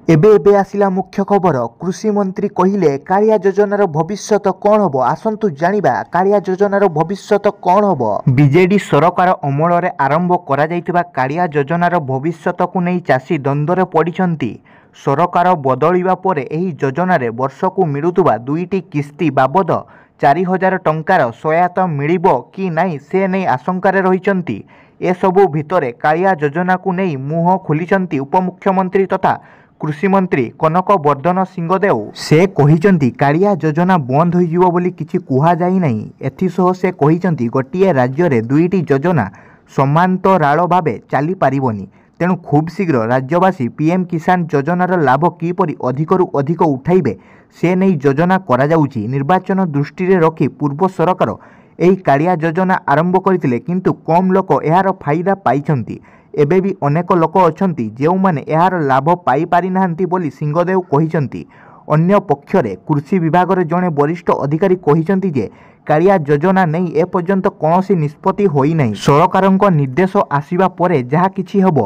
एबे एबे आसिला मुख्य खबर। कृषि मंत्री कहिले कालिया योजनार भविष्यत कौन हबो। आसंतु जानिबा कालिया योजनार भविष्यत कौन हबो। बीजेडी सरकार अमल रे आरंभ करा जाइतिबा कालिया योजनार भविष्यत को नहीं चाषी द्वंद्व पड़िछंती। सरकार बदलिबा परे एही योजनार वर्षकू मिलुतुबा दुईटी किस्ती बाबद 4000 टंकार सहायता मिलिबो कि नहीं से नहीं आशंकार रहिछंती। ए सबु भितरे कालिया योजना को नहीं मुह खोलिछंती उपमुख्यमंत्री तथा कृषि मंत्री कनक वर्धन सिंहदेव। से कहिचंती कालिया योजना बंद होइजिवो बोली किछि कुहा जाई नाही। एथिसह से कहिचंती गोटिए राज्य रे दुईटी योजना समांतराल भावे चली पारिबोनी। तेणु खूब शीघ्र राज्यवासी पीएम किसान योजनार लाभ किपरि अधिकरु अधिक उठाइबे से नहीं योजना करा जाउची। निर्वाचन दृष्टि रे रखी पूर्व सरकार एही कालिया योजना आरंभ करथिले किंतु कम लोक एहार फायदा पाइछंती। एबे भी अनेक लोक अछंती जेउ माने एहार लाभ पाई पारि नाहंती बोली सिंहदेव कहिसंती। अन्य पक्षरे कृषि विभाग रे जणे वरिष्ठ अधिकारी कहिसंती जे कालिया योजना नहीं ए पर्यंत कौनसी निष्पत्ति होई नहीं। सरकारक निर्देश आसीबा परे जहा किछि हबो